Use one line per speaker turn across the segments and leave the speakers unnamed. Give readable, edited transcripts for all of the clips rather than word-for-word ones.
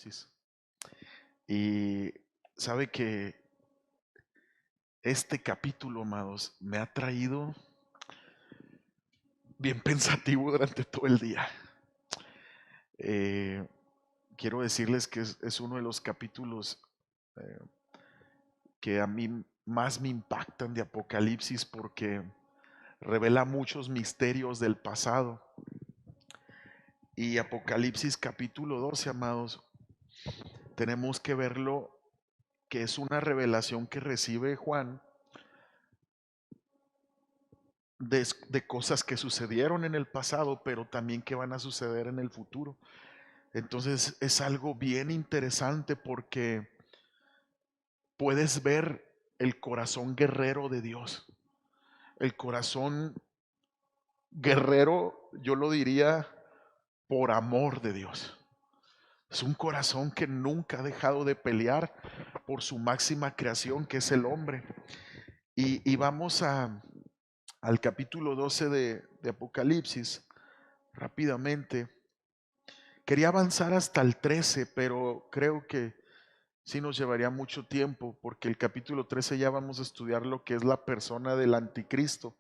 Apocalipsis. Y sabe que este capítulo, amados, me ha traído bien pensativo durante todo el día. Eh, Quiero decirles que es uno de los capítulos eh, que a mí más me impactan de Apocalipsis porque revela muchos misterios del pasado. Y Apocalipsis capítulo 12, amados, tenemos que verlo que es una revelación que recibe Juan de cosas que sucedieron en el pasado, pero también que van a suceder en el futuro. Entonces es algo bien interesante porque puedes ver el corazón guerrero de Dios. El corazón guerrero, yo lo diría, por amor de Dios. Es un corazón que nunca ha dejado de pelear por su máxima creación, que es el hombre. Y vamos al capítulo 12 de Apocalipsis rápidamente. Quería avanzar hasta el 13, pero creo que sí nos llevaría mucho tiempo, porque el capítulo 13 ya vamos a estudiar lo que es la persona del anticristo.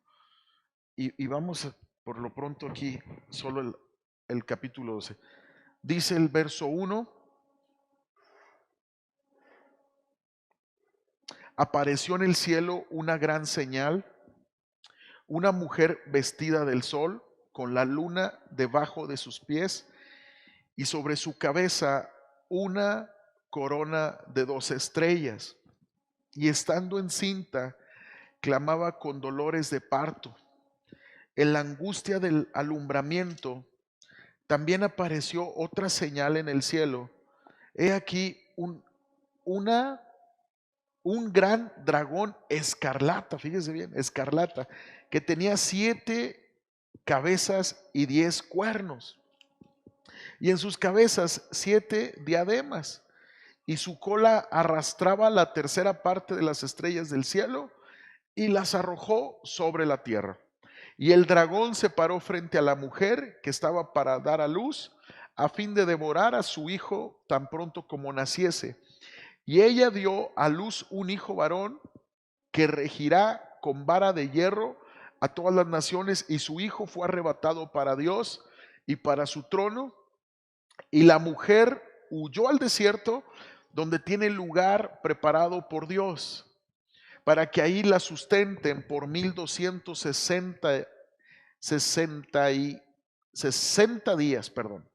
Y vamos por lo pronto aquí, solo el capítulo 12. Dice el verso 1: apareció en el cielo una gran señal, una mujer vestida del sol, con la luna debajo de sus pies, y sobre su cabeza una corona de 12 estrellas. Y estando encinta, clamaba con dolores de parto. En la angustia del alumbramiento, también apareció otra señal en el cielo. He aquí un gran dragón escarlata, fíjese bien, escarlata, que tenía 7 cabezas y 10 cuernos, y en sus cabezas 7 diademas, y su cola arrastraba la tercera parte de las estrellas del cielo y las arrojó sobre la tierra. Y el dragón se paró frente a la mujer que estaba para dar a luz, a fin de devorar a su hijo tan pronto como naciese. Y ella dio a luz un hijo varón que regirá con vara de hierro a todas las naciones, y su hijo fue arrebatado para Dios y para su trono. Y la mujer huyó al desierto, donde tiene lugar preparado por Dios, para que ahí la sustenten por 1260 60 días, perdón.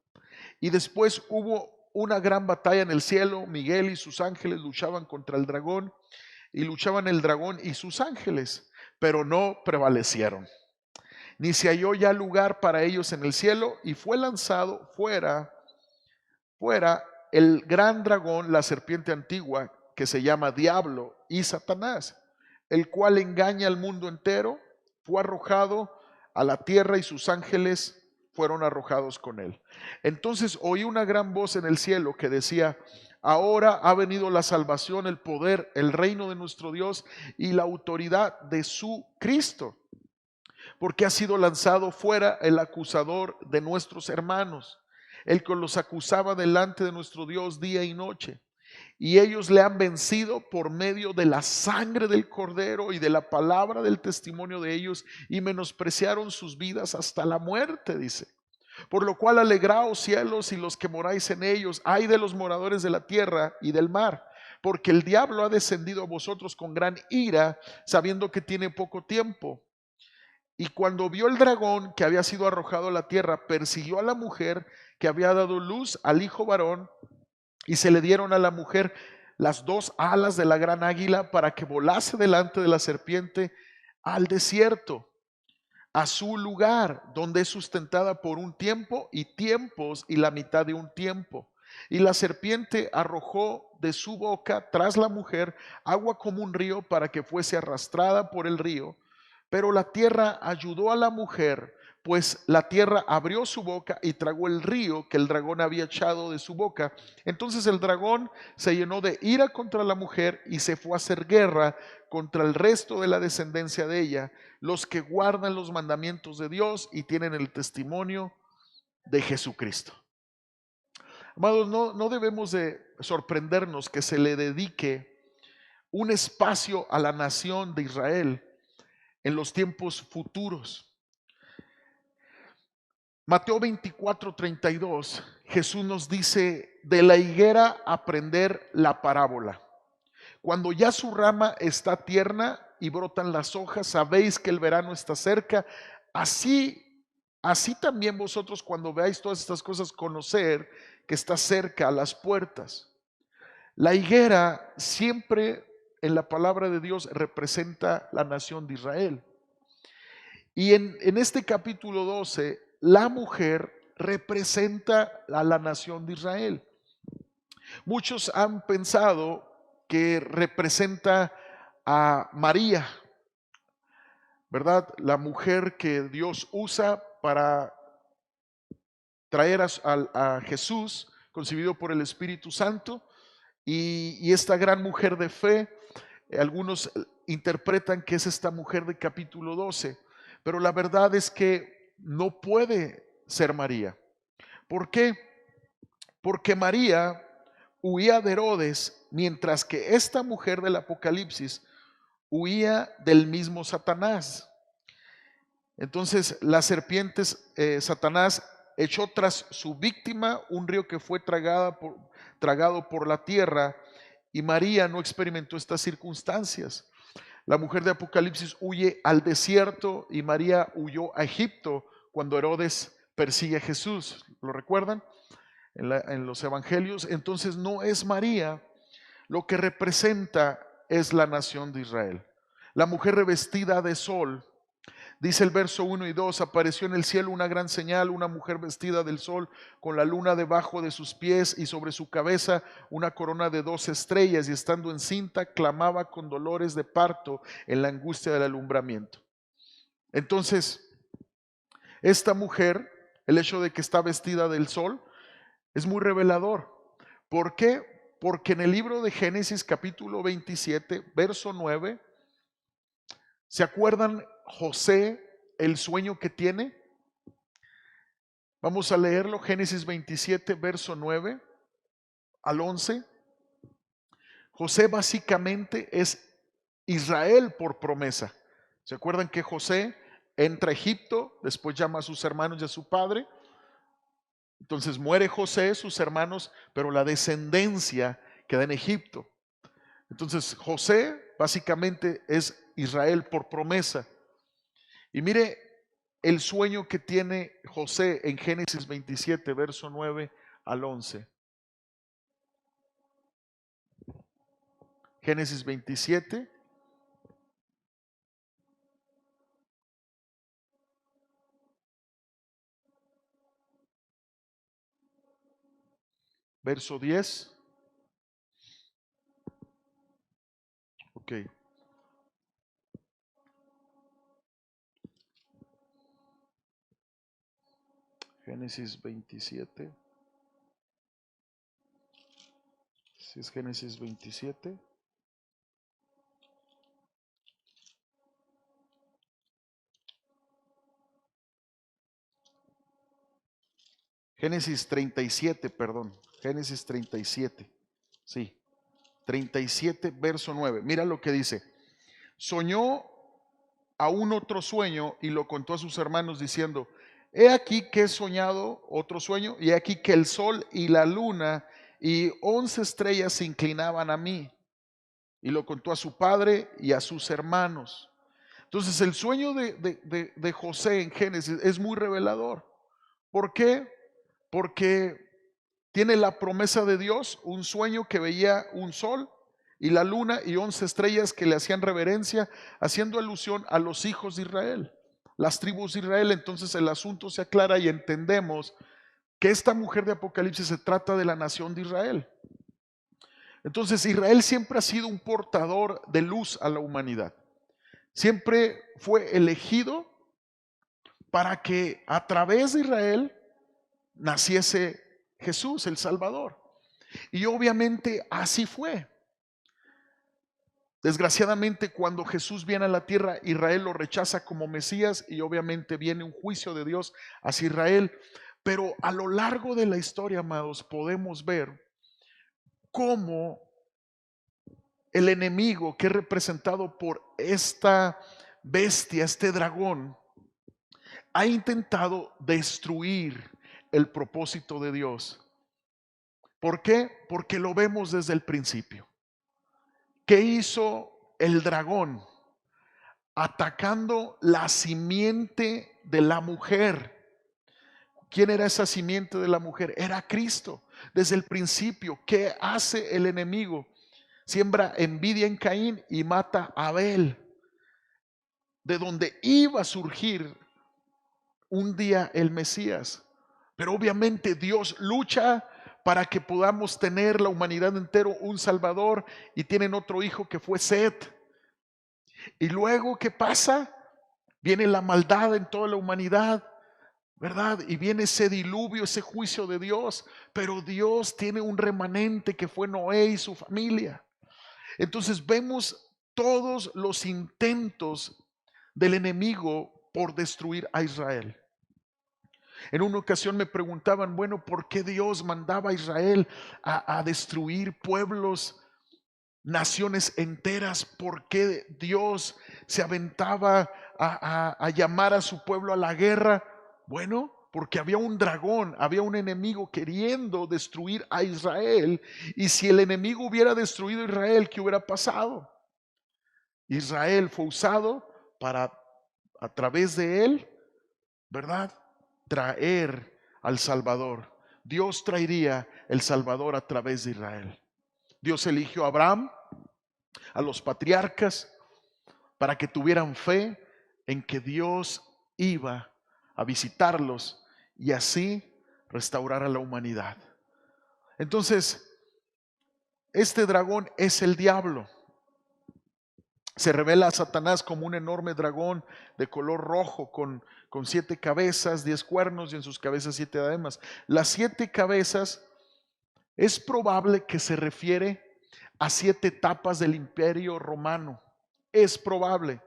Y después hubo una gran batalla en el cielo. Miguel y sus ángeles luchaban contra el dragón, y luchaban el dragón y sus ángeles, pero no prevalecieron, ni se halló ya lugar para ellos en el cielo, y fue lanzado fuera el gran dragón, la serpiente antigua, que se llama Diablo y Satanás, el cual engaña al mundo entero. Fue arrojado a la tierra, y sus ángeles fueron arrojados con él. Entonces oí una gran voz en el cielo que decía: ahora ha venido la salvación, el poder, el reino de nuestro Dios y la autoridad de su Cristo, porque ha sido lanzado fuera el acusador de nuestros hermanos, el que los acusaba delante de nuestro Dios día y noche. Y ellos le han vencido por medio de la sangre del Cordero y de la palabra del testimonio de ellos, y menospreciaron sus vidas hasta la muerte, dice. Por lo cual alegraos, cielos, y los que moráis en ellos. Ay de los moradores de la tierra y del mar, porque el diablo ha descendido a vosotros con gran ira, sabiendo que tiene poco tiempo. Y cuando vio el dragón que había sido arrojado a la tierra, persiguió a la mujer que había dado luz al hijo varón, y se le dieron a la mujer las 2 alas de la gran águila, para que volase delante de la serpiente al desierto, a su lugar, donde es sustentada por un tiempo y tiempos y la mitad de un tiempo. Y la serpiente arrojó de su boca tras la mujer agua como un río, para que fuese arrastrada por el río. Pero la tierra ayudó a la mujer, pues la tierra abrió su boca y tragó el río que el dragón había echado de su boca. Entonces el dragón se llenó de ira contra la mujer, y se fue a hacer guerra contra el resto de la descendencia de ella, los que guardan los mandamientos de Dios y tienen el testimonio de Jesucristo. Amados, no debemos de sorprendernos que se le dedique un espacio a la nación de Israel en los tiempos futuros. Mateo 24:32, Jesús nos dice: de la higuera aprender la parábola. Cuando ya su rama está tierna y brotan las hojas, sabéis que el verano está cerca. Así también vosotros, cuando veáis todas estas cosas, conocer que está cerca a las puertas. La higuera siempre en la palabra de Dios representa la nación de Israel. Y en este capítulo 12, la mujer representa a la nación de Israel. Muchos han pensado que representa a María, ¿verdad? La mujer que Dios usa para traer a Jesús, concebido por el Espíritu Santo, y esta gran mujer de fe, algunos interpretan que es esta mujer de capítulo 12, pero la verdad es que no puede ser María. ¿Por qué? Porque María huía de Herodes, mientras que esta mujer del Apocalipsis huía del mismo Satanás. Entonces las serpientes, Satanás echó tras su víctima un río que fue tragado por la tierra, y María no experimentó estas circunstancias. La mujer de Apocalipsis huye al desierto y María huyó a Egipto cuando Herodes persigue a Jesús. ¿Lo recuerdan? En los evangelios. Entonces no es María, lo que representa es la nación de Israel. La mujer revestida de sol. Dice el verso 1 y 2, apareció en el cielo una gran señal, una mujer vestida del sol, con la luna debajo de sus pies y sobre su cabeza una corona de 12 estrellas, y estando encinta clamaba con dolores de parto en la angustia del alumbramiento. Entonces, esta mujer, el hecho de que está vestida del sol, es muy revelador. ¿Por qué? Porque en el libro de Génesis capítulo 27, verso 9, ¿se acuerdan José, el sueño que tiene? Vamos a leerlo, Génesis 27, verso 9 al 11. José básicamente es Israel por promesa. ¿Se acuerdan que José entra a Egipto, después llama a sus hermanos y a su padre? Entonces muere José, sus hermanos, pero la descendencia queda en Egipto. Entonces José básicamente es Israel por promesa. Y mire el sueño que tiene José en Génesis 27, verso 9 al 11. Génesis 27. Verso 10. Ok. Génesis 27. Si es Génesis 27. Génesis 37, perdón. Génesis 37. Sí. 37, verso 9. Mira lo que dice. Soñó aún otro sueño y lo contó a sus hermanos diciendo: he aquí que he soñado otro sueño, y he aquí que el sol y la luna y 11 estrellas se inclinaban a mí. Y lo contó a su padre y a sus hermanos. Entonces el sueño de José en Génesis es muy revelador. ¿Por qué? Porque tiene la promesa de Dios, un sueño que veía un sol y la luna y 11 estrellas que le hacían reverencia, haciendo alusión a los hijos de Israel, las tribus de Israel. Entonces el asunto se aclara y entendemos que esta mujer de Apocalipsis se trata de la nación de Israel. Entonces Israel siempre ha sido un portador de luz a la humanidad. Siempre fue elegido para que a través de Israel naciese Jesús, el Salvador. Y obviamente así fue. Desgraciadamente, cuando Jesús viene a la tierra, Israel lo rechaza como Mesías, y obviamente viene un juicio de Dios hacia Israel. Pero a lo largo de la historia, amados, podemos ver cómo el enemigo, que es representado por esta bestia, este dragón, ha intentado destruir el propósito de Dios. ¿Por qué? Porque lo vemos desde el principio. ¿Qué hizo el dragón? Atacando la simiente de la mujer. ¿Quién era esa simiente de la mujer? Era Cristo. Desde el principio, ¿qué hace el enemigo? Siembra envidia en Caín y mata a Abel, de donde iba a surgir un día el Mesías. Pero obviamente Dios lucha para que podamos tener la humanidad entero un Salvador, y tienen otro hijo que fue Set. Y luego, ¿qué pasa? Viene la maldad en toda la humanidad, ¿verdad? Y viene ese diluvio, ese juicio de Dios. Pero Dios tiene un remanente que fue Noé y su familia. Entonces vemos todos los intentos del enemigo por destruir a Israel. En una ocasión me preguntaban, bueno, ¿por qué Dios mandaba a Israel a destruir pueblos, naciones enteras? ¿Por qué Dios se aventaba a llamar a su pueblo a la guerra? Bueno, porque había un dragón, había un enemigo queriendo destruir a Israel. Y si el enemigo hubiera destruido a Israel, ¿qué hubiera pasado? Israel fue usado para, a través de él, ¿verdad?, traer al Salvador. Dios traería el Salvador a través de Israel. Dios eligió a Abraham, a los patriarcas, para que tuvieran fe en que Dios iba a visitarlos y así restaurar a la humanidad. Entonces, este dragón es el diablo. Se revela a Satanás como un enorme dragón de color rojo con 7 cabezas, 10 cuernos y en sus cabezas 7 diademas. Las 7 cabezas es probable que se refiere a 7 etapas del Imperio Romano. Es probable,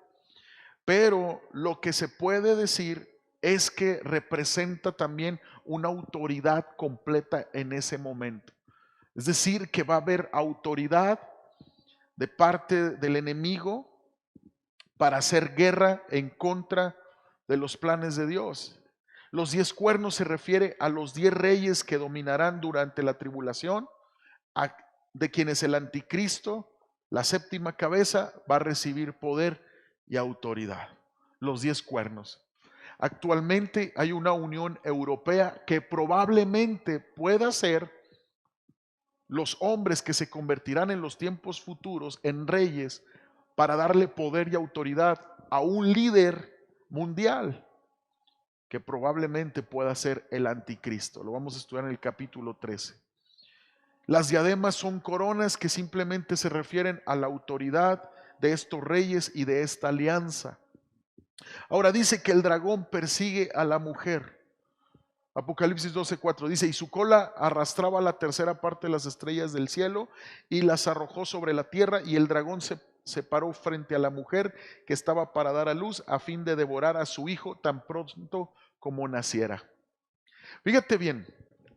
pero lo que se puede decir es que representa también una autoridad completa en ese momento. Es decir, que va a haber autoridad de parte del enemigo para hacer guerra en contra de los planes de Dios. Los 10 cuernos se refiere a los 10 reyes que dominarán durante la tribulación, de quienes el anticristo, la séptima cabeza, va a recibir poder y autoridad. Los 10 cuernos. Actualmente hay una Unión Europea que probablemente pueda ser los hombres que se convertirán en los tiempos futuros en reyes para darle poder y autoridad a un líder mundial que probablemente pueda ser el anticristo. Lo vamos a estudiar en el capítulo 13. Las diademas son coronas que simplemente se refieren a la autoridad de estos reyes y de esta alianza. Ahora dice que el dragón persigue a la mujer. Apocalipsis 12:4 dice, y su cola arrastraba la tercera parte de las estrellas del cielo y las arrojó sobre la tierra, y el dragón se paró frente a la mujer que estaba para dar a luz a fin de devorar a su hijo tan pronto como naciera. Fíjate bien,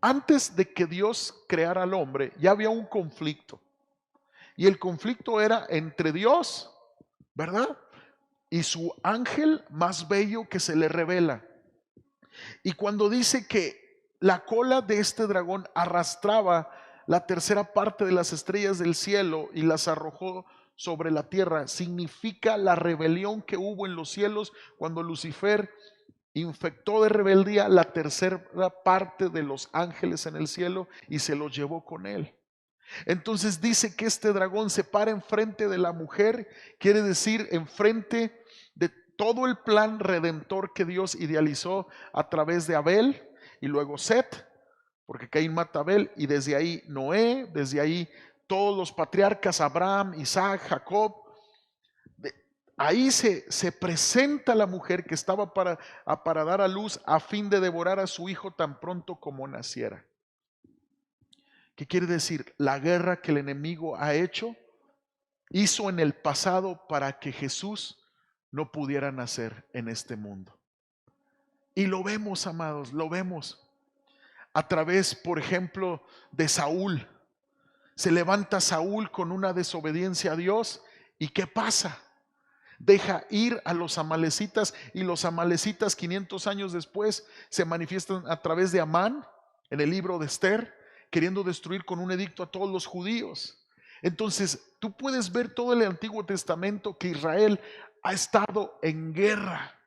antes de que Dios creara al hombre ya había un conflicto, y el conflicto era entre Dios, ¿verdad?, y su ángel más bello que se le revela. Y cuando dice que la cola de este dragón arrastraba la tercera parte de las estrellas del cielo y las arrojó sobre la tierra, significa la rebelión que hubo en los cielos cuando Lucifer infectó de rebeldía la tercera parte de los ángeles en el cielo y se los llevó con él. Entonces dice que este dragón se para enfrente de la mujer, quiere decir enfrente de todo el plan redentor que Dios idealizó a través de Abel y luego Set, porque Caín mata a Abel, y desde ahí Noé, desde ahí todos los patriarcas, Abraham, Isaac, Jacob. Ahí se presenta la mujer que estaba para dar a luz a fin de devorar a su hijo tan pronto como naciera. ¿Qué quiere decir? La guerra que el enemigo ha hecho, hizo en el pasado para que Jesús no pudiera nacer en este mundo. Y lo vemos, amados, lo vemos. a través, por ejemplo, de Saúl. Se levanta Saúl con una desobediencia a Dios, ¿y qué pasa? Deja ir a los amalecitas, y los amalecitas 500 años después se manifiestan a través de Amán en el libro de Esther, queriendo destruir con un edicto a todos los judíos. Entonces tú puedes ver todo el Antiguo Testamento que Israel ha estado en guerra.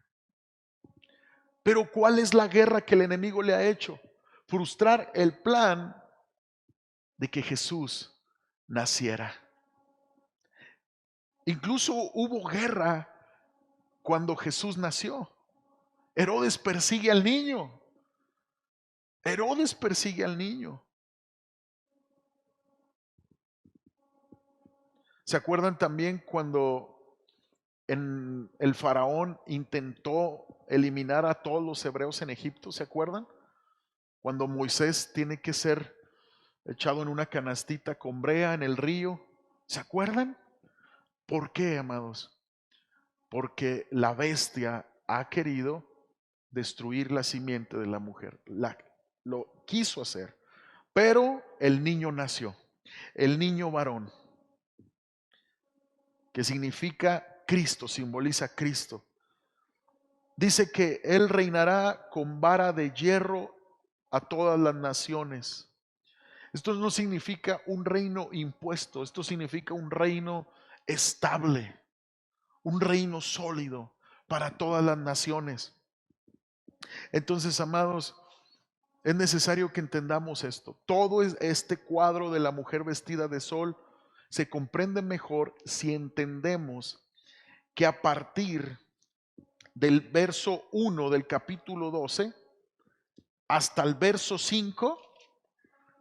Pero ¿cuál es la guerra que el enemigo le ha hecho? Frustrar el plan de que Jesús naciera. Incluso hubo guerra cuando Jesús nació. Herodes persigue al niño. Herodes persigue al niño. ¿Se acuerdan también cuando el faraón intentó eliminar a todos los hebreos en Egipto? ¿Se acuerdan? Cuando Moisés tiene que ser echado en una canastita con brea en el río. ¿Se acuerdan? ¿Por qué, amados? Porque la bestia ha querido destruir la simiente de la mujer. Lo quiso hacer. Pero el niño nació. El niño varón, que significa Cristo, simboliza a Cristo. Dice que Él reinará con vara de hierro a todas las naciones. Esto no significa un reino impuesto, esto significa un reino estable, un reino sólido para todas las naciones. Entonces, amados, es necesario que entendamos esto. Todo este cuadro de la mujer vestida de sol se comprende mejor si entendemos que a partir del verso 1 del capítulo 12 hasta el verso 5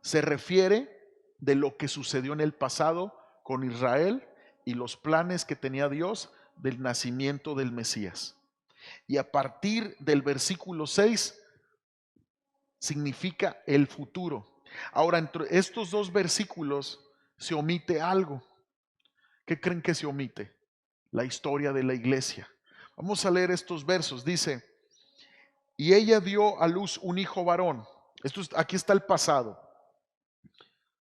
se refiere de lo que sucedió en el pasado con Israel y los planes que tenía Dios del nacimiento del Mesías. Y a partir del versículo 6 significa el futuro. Ahora, entre estos dos versículos se omite algo. ¿Qué creen que se omite? La historia de la iglesia. Vamos a leer estos versos. Dice: y ella dio a luz un hijo varón. Aquí está el pasado,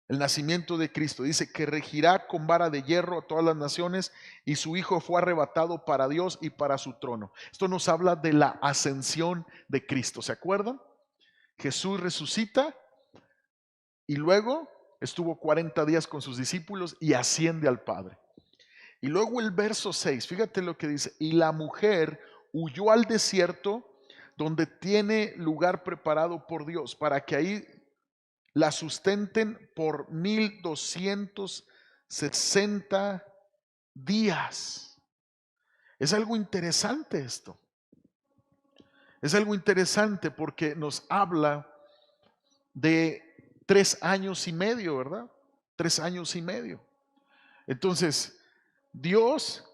el nacimiento de Cristo. Dice que regirá con vara de hierro a todas las naciones, y su hijo fue arrebatado para Dios y para su trono. Esto nos habla de la ascensión de Cristo. ¿Se acuerdan? Jesús resucita y luego estuvo 40 días con sus discípulos y asciende al Padre. Y luego el verso 6, fíjate lo que dice: y la mujer huyó al desierto, donde tiene lugar preparado por Dios, para que ahí la sustenten por 1260 días. Es algo interesante esto. Es algo interesante porque nos habla de 3 años y medio, ¿verdad? 3 años y medio. Entonces, Dios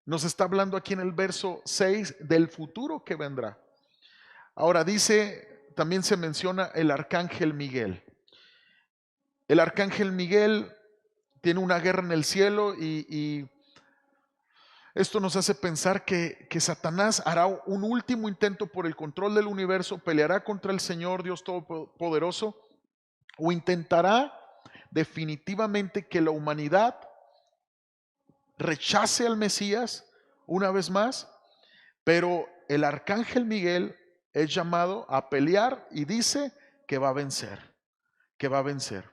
nos está hablando aquí en el verso 6 del futuro que vendrá. Ahora dice, también se menciona el arcángel Miguel. El arcángel Miguel tiene una guerra en el cielo, y esto nos hace pensar que Satanás hará un último intento por el control del universo, peleará contra el Señor Dios Todopoderoso, o intentará definitivamente que la humanidad rechace al Mesías una vez más. Pero el arcángel Miguel es llamado a pelear y dice que va a vencer, que va a vencer.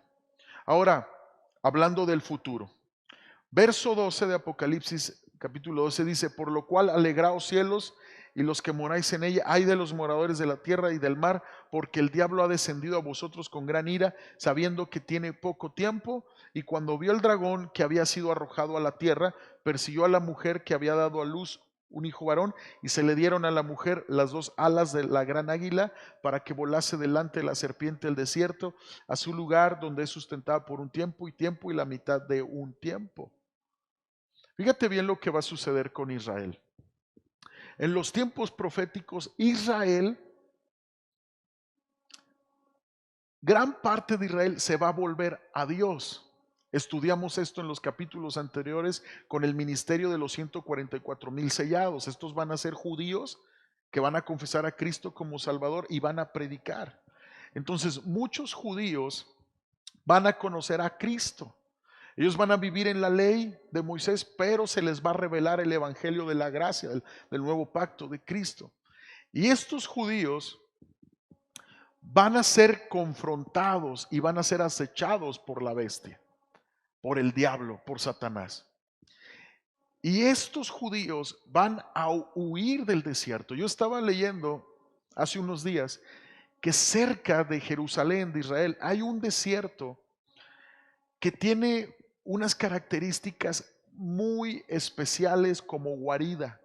Ahora, hablando del futuro, verso 12 de Apocalipsis capítulo 12 dice: por lo cual alegraos cielos y los que moráis en ella, ay de los moradores de la tierra y del mar, porque el diablo ha descendido a vosotros con gran ira, sabiendo que tiene poco tiempo. Y cuando vio el dragón que había sido arrojado a la tierra, persiguió a la mujer que había dado a luz un hijo varón, y se le dieron a la mujer las 2 alas de la gran águila, para que volase delante de la serpiente del desierto, a su lugar donde es sustentada por un tiempo y la mitad de un tiempo. Fíjate bien lo que va a suceder con Israel. En los tiempos proféticos, Israel, gran parte de Israel se va a volver a Dios. Estudiamos esto en los capítulos anteriores con el ministerio de los 144,000 sellados. Estos van a ser judíos que van a confesar a Cristo como Salvador y van a predicar. Entonces muchos judíos van a conocer a Cristo. Ellos van a vivir en la ley de Moisés, pero se les va a revelar el evangelio de la gracia, del nuevo pacto de Cristo. Y estos judíos van a ser confrontados y van a ser acechados por la bestia, por el diablo, por Satanás. Y estos judíos van a huir del desierto. Yo estaba leyendo hace unos días que cerca de Jerusalén, de Israel, hay un desierto que tiene unas características muy especiales como guarida.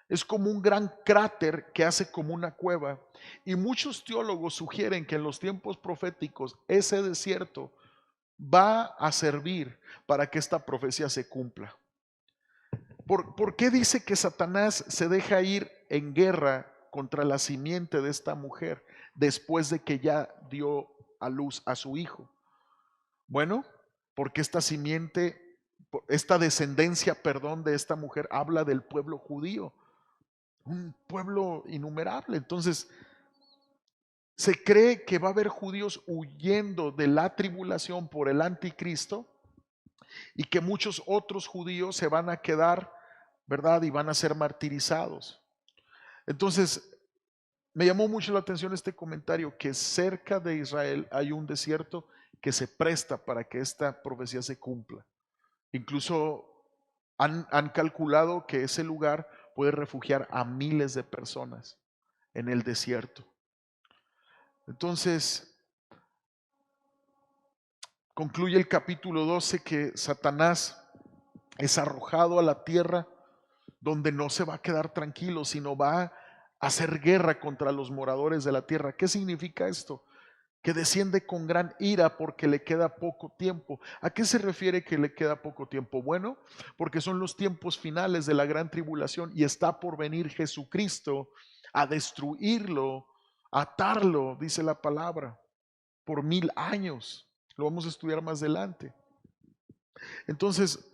Es como un gran cráter que hace como una cueva. Y muchos teólogos sugieren que en los tiempos proféticos ese desierto va a servir para que esta profecía se cumpla. ¿Por qué dice que Satanás se deja ir en guerra contra la simiente de esta mujer después de que ya dio a luz a su hijo? Bueno, porque esta simiente, esta descendencia, perdón, de esta mujer habla del pueblo judío, un pueblo innumerable. Entonces, se cree que va a haber judíos huyendo de la tribulación por el anticristo y que muchos otros judíos se van a quedar, ¿verdad? Y van a ser martirizados. Entonces, me llamó mucho la atención este comentario, que cerca de Israel hay un desierto que se presta para que esta profecía se cumpla. Incluso han calculado que ese lugar puede refugiar a miles de personas en el desierto. Entonces, concluye el capítulo 12 que Satanás es arrojado a la tierra, donde no se va a quedar tranquilo, sino va a hacer guerra contra los moradores de la tierra. ¿Qué significa esto? Que desciende con gran ira porque le queda poco tiempo. ¿A qué se refiere que le queda poco tiempo? Bueno, porque son los tiempos finales de la gran tribulación y está por venir Jesucristo a destruirlo, a atarlo, dice la palabra, por 1000 años. Lo vamos a estudiar más adelante. Entonces,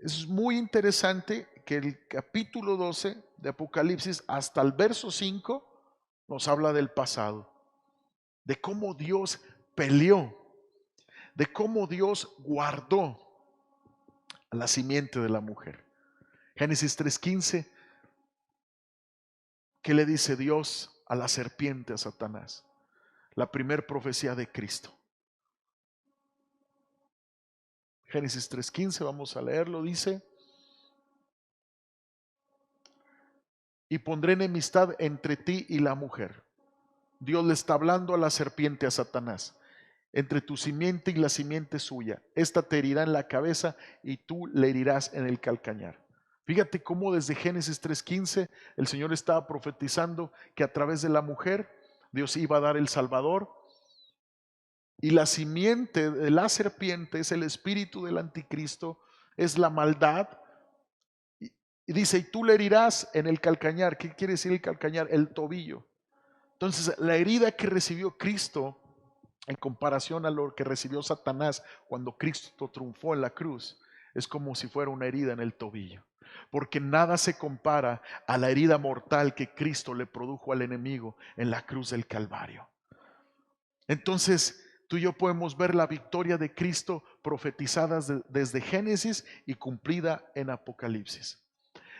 es muy interesante que el capítulo 12 de Apocalipsis hasta el verso 5 nos habla del pasado, de cómo Dios peleó, de cómo Dios guardó a la simiente de la mujer. Génesis 3:15, ¿qué le dice Dios a la serpiente, a Satanás? La primer profecía de Cristo. Génesis 3:15, vamos a leerlo, dice: y pondré enemistad entre ti y la mujer. Dios le está hablando a la serpiente, a Satanás: entre tu simiente y la simiente suya, esta te herirá en la cabeza y tú le herirás en el calcañar. Fíjate cómo desde Génesis 3:15 el Señor estaba profetizando que a través de la mujer Dios iba a dar el Salvador, y la simiente de la serpiente es el espíritu del anticristo, es la maldad. Y dice: y tú le herirás en el calcañar. ¿Qué quiere decir el calcañar? El tobillo. Entonces, la herida que recibió Cristo en comparación a lo que recibió Satanás cuando Cristo triunfó en la cruz, es como si fuera una herida en el tobillo, porque nada se compara a la herida mortal que Cristo le produjo al enemigo en la cruz del Calvario. Entonces, tú y yo podemos ver la victoria de Cristo profetizada desde Génesis y cumplida en Apocalipsis.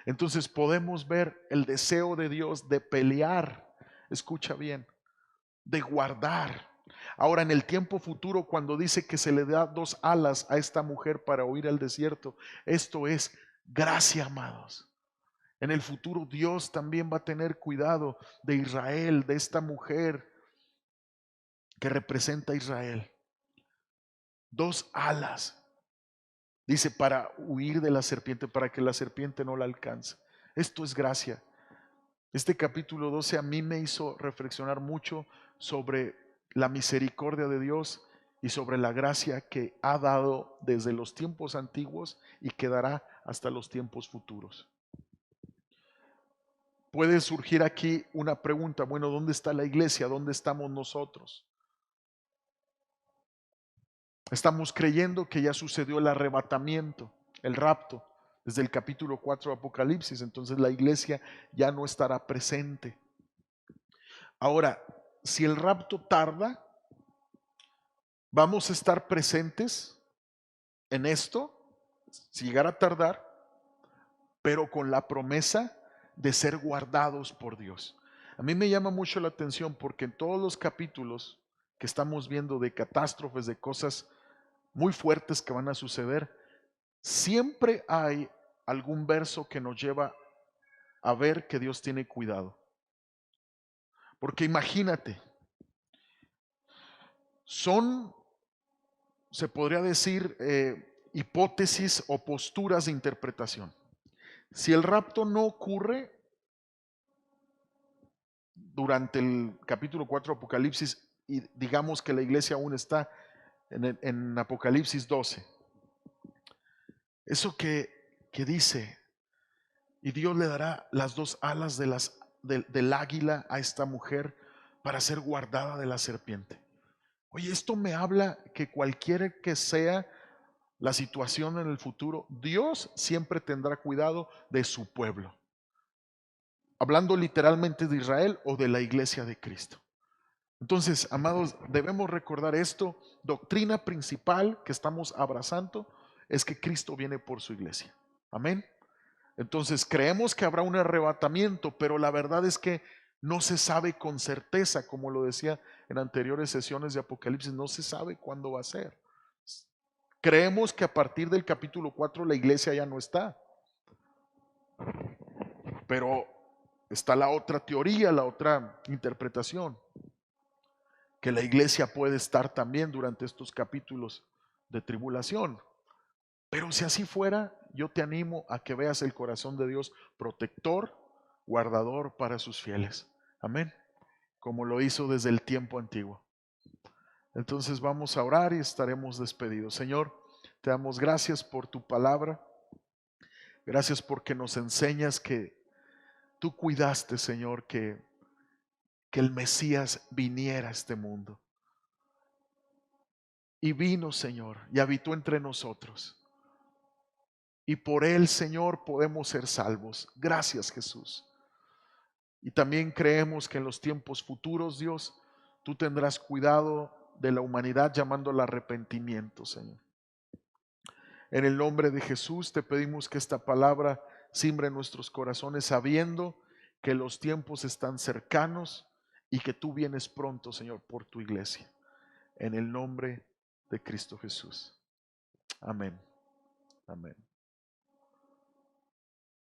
Entonces podemos ver el deseo de Dios de pelear, escucha bien, de guardar. Ahora, en el tiempo futuro, cuando dice que se le da 2 alas a esta mujer para huir al desierto, esto es gracia, amados. En el futuro Dios también va a tener cuidado de Israel, de esta mujer que representa a Israel. 2 alas, dice, para huir de la serpiente, para que la serpiente no la alcance. Esto es gracia. Este capítulo 12 a mí me hizo reflexionar mucho sobre la misericordia de Dios y sobre la gracia que ha dado desde los tiempos antiguos y que dará hasta los tiempos futuros. Puede surgir aquí una pregunta: bueno, ¿dónde está la iglesia? ¿Dónde estamos nosotros? Estamos creyendo que ya sucedió el arrebatamiento, el rapto, desde el capítulo 4 de Apocalipsis. Entonces la iglesia ya no estará presente. Ahora, si el rapto tarda, vamos a estar presentes en esto, si llegara a tardar, pero con la promesa de ser guardados por Dios. A mí me llama mucho la atención porque en todos los capítulos que estamos viendo de catástrofes, de cosas muy fuertes que van a suceder, siempre hay algún verso que nos lleva a ver que Dios tiene cuidado. Porque imagínate, son, se podría decir, hipótesis o posturas de interpretación. Si el rapto no ocurre durante el capítulo 4 de Apocalipsis y digamos que la iglesia aún está en Apocalipsis 12, eso que dice, y Dios le dará las dos alas del águila a esta mujer para ser guardada de la serpiente. Oye, esto me habla que cualquiera que sea la situación en el futuro, Dios siempre tendrá cuidado de su pueblo. Hablando literalmente de Israel o de la iglesia de Cristo. Entonces, amados, debemos recordar esto. Doctrina principal que estamos abrazando es que Cristo viene por su iglesia. Amén. Entonces, creemos que habrá un arrebatamiento, pero la verdad es que no se sabe con certeza, como lo decía en anteriores sesiones de Apocalipsis, no se sabe cuándo va a ser. Creemos que a partir del capítulo 4 la iglesia ya no está. Pero está la otra teoría, la otra interpretación, que la iglesia puede estar también durante estos capítulos de tribulación. Pero si así fuera, yo te animo a que veas el corazón de Dios protector, guardador para sus fieles. Amén. Como lo hizo desde el tiempo antiguo. Entonces vamos a orar y estaremos despedidos. Señor, te damos gracias por tu palabra. Gracias porque nos enseñas que tú cuidaste, Señor, que el Mesías viniera a este mundo. Y vino, Señor, y habitó entre nosotros. Y por él, Señor, podemos ser salvos. Gracias, Jesús. Y también creemos que en los tiempos futuros, Dios, tú tendrás cuidado de la humanidad llamando al arrepentimiento, Señor. En el nombre de Jesús te pedimos que esta palabra simbre nuestros corazones sabiendo que los tiempos están cercanos y que tú vienes pronto, Señor, por tu iglesia. En el nombre de Cristo Jesús. Amén. Amén.